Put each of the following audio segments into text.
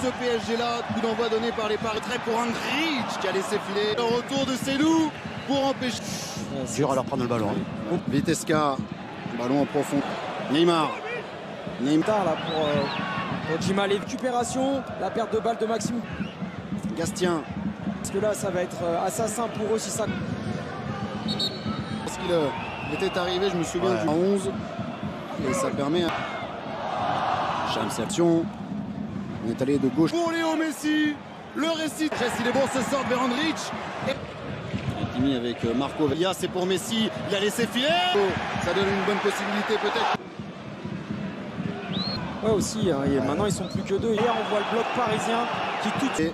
ce PSG là. Coup d'envoi donné par les Paris pour Andrić qui a laissé filer. Le retour de Selou pour empêcher. Dur à leur prendre le ballon. Vitesca, ballon en profond. Neymar. Tard là pour Djima, les récupérations, la perte de balle de Maxime. Gastien. Parce que là ça va être assassin pour eux si ça. Parce qu'il était arrivé, je me souviens, du 11. Et ça permet. Chamsation. On est allé de gauche. Pour Léo Messi. Le récit. Il est bon, se sort vers Andrić. Hakimi avec Marco Villa, c'est pour Messi. Il a laissé filer. Ça donne une bonne possibilité peut-être. Ouais aussi, hein, et maintenant ils sont plus que deux. Hier on voit le bloc parisien qui tout.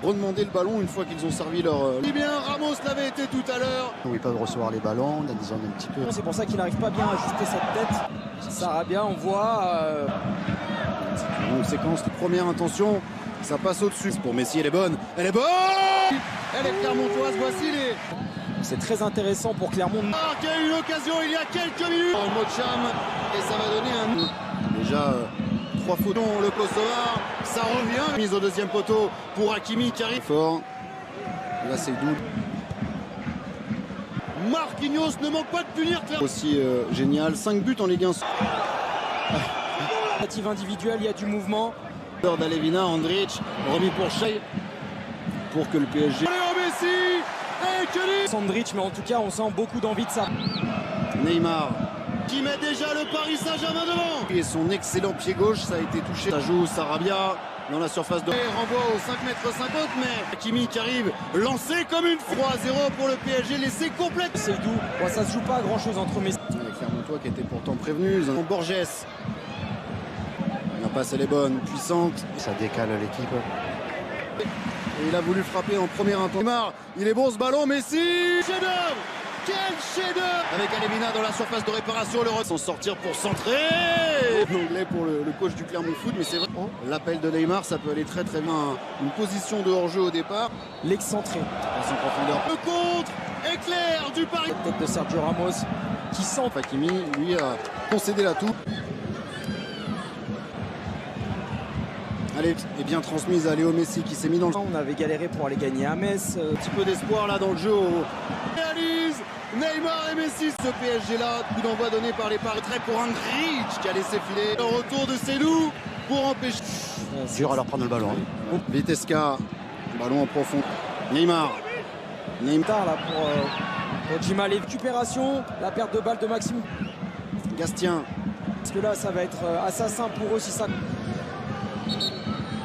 Redemander le ballon une fois qu'ils ont servi leur. Eh bien, Ramos l'avait été tout à l'heure. Ils peuvent recevoir les ballons, dans des zones un petit peu. C'est pour ça qu'il n'arrive pas bien à ajuster cette tête. Sarabia, on voit. Donc séquence de première intention, ça passe au-dessus. Pour Messi, elle est bonne. Elle est bonne. Elle est clermontoise. Voici les. C'est très intéressant pour Clermont. Qui a eu l'occasion il y a quelques minutes. Mocham et ça va donner un. Déjà 3 fautes. Le Kosovar, ça revient. Mise au deuxième poteau pour Hakimi qui arrive fort. Là c'est double. Marquinhos ne manque pas de punir. Aussi génial. 5 buts en Ligue 1. Initiative individuelle, il y a du mouvement. D'Alevina, Andrić, remis pour Shea. Pour que le PSG. Léo Messi. Andrić, mais en tout cas on sent beaucoup d'envie de ça. Neymar qui met déjà le Paris Saint-Germain devant. Et son excellent pied gauche, ça a été touché. Ça joue Sarabia dans la surface de. Et renvoi au 5,50 m, mais Hakimi qui arrive lancé comme une 3-0 pour le PSG, laissé complète. C'est doux. Bon, ça se joue pas grand chose entre Messi. Clermontois qui était pourtant prévenu. Borges. La passe elle est bonne, puissante. Ça décale l'équipe. Et il a voulu frapper en première intention. Neymar, il est bon ce ballon, Messi. Chef-d'œuvre. Quel chef-d'œuvre. Avec Alevina dans la surface de réparation, le s'en sortir pour centrer. L'anglais pour le coach du Clermont Foot, mais c'est vrai. L'appel de Neymar, ça peut aller très très bien. Une position de hors-jeu au départ. L'excentré. Passe en profondeur. Le contre éclair du Paris. Tête de Sergio Ramos qui sent. Hakimi, lui, a concédé la touche. Allez, est bien transmise à Léo Messi qui s'est mis dans le. On avait galéré pour aller gagner à Metz. Un petit peu d'espoir là dans le jeu. Réalise Neymar et Messi. Ce PSG là, coup d'envoi donné par les Paris pour Andrić qui a laissé filer. Le retour de Selou pour empêcher. Dur à leur prendre le ballon. Vitesca, ballon en profond. Neymar. Tard là pour Djima, les récupérations, la perte de balle de Maxime. Gastien. Parce que là ça va être assassin pour eux si ça.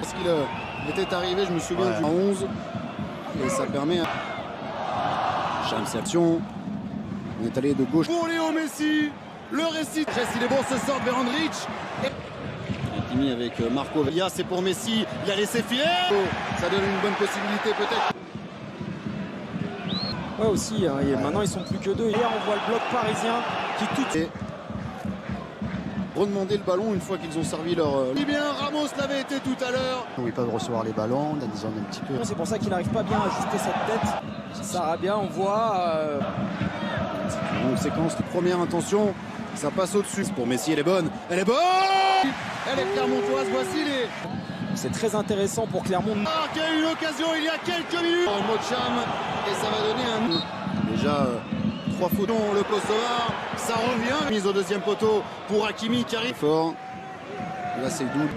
Parce qu'il était arrivé, je me souviens, du 11. Et ça permet. Chamsation. On est allé de gauche. Pour Léo Messi. Le récit. Il est bon, se sort vers Andrić. Hakimi avec Marco Villa, c'est pour Messi. Il a laissé filer. Ça donne une bonne possibilité peut-être. Ouais aussi, hein, et maintenant ils sont plus que deux. Hier on voit le bloc parisien qui tout. Et redemander le ballon une fois qu'ils ont servi leur. Eh bien, Ramos l'avait été tout à l'heure. Ils peuvent recevoir les ballons, dans des zones un petit peu. C'est pour ça qu'il n'arrive pas bien à ajuster cette tête. Sarabia, on voit. Donc séquence de première intention, ça passe au-dessus. Pour Messi, elle est bonne. Elle est bonne. Elle est clermontoise. Voici les. C'est très intéressant pour Clermont. Qui a eu l'occasion il y a quelques minutes. Mocham et ça va donner un. Déjà 3 fautes. Le Kosovar, ça revient. Mise au deuxième poteau pour Hakimi qui arrive fort. Là c'est double.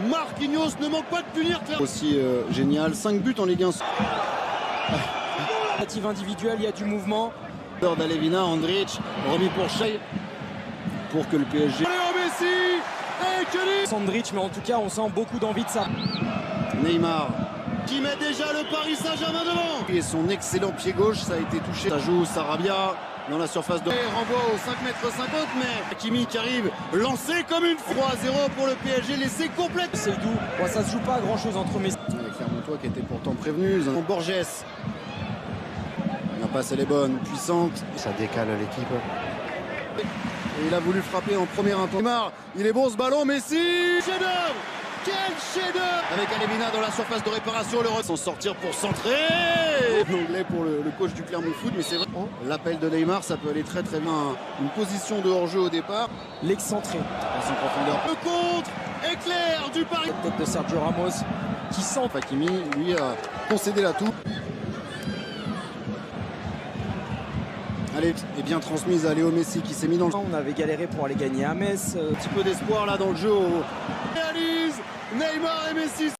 Marquinhos ne manque pas de punir. Aussi génial. 5 buts en Ligue 1. Initiative individuelle, il y a du mouvement. D'Alevina, Andrić, remis pour Shea. Pour que le PSG. Léo Messi. Andrić, mais en tout cas on sent beaucoup d'envie de ça. Neymar qui met déjà le Paris Saint-Germain devant. Et son excellent pied gauche, ça a été touché. Ça joue Sarabia dans la surface de. Et renvoi au 5,50 m, mais Hakimi qui arrive lancé comme une 3-0 pour le PSG, laissé complète. C'est doux. Bon, ça se joue pas grand chose entre Messi. Clermontois qui était pourtant prévenu. Borges. La passe elle est bonne, puissante. Ça décale l'équipe. Et il a voulu frapper en première intention. Neymar, il est bon ce ballon, Messi. Chef-d'œuvre. Quel chef-d'œuvre. Avec Alevina dans la surface de réparation, le s'en sortir pour centrer. L'anglais pour le coach du Clermont Foot, mais c'est vrai. L'appel de Neymar, ça peut aller très très bien. Une position de hors-jeu au départ. L'excentré. Passe en profondeur. Le contre l'éclair du Paris. Tête de Sergio Ramos qui sent. Hakimi, lui, a concédé la touche. Allez, et bien transmise à Léo Messi qui s'est mis dans le... On avait galéré pour aller gagner à Metz. Un petit peu d'espoir là dans le jeu. Réalise Neymar et Messi.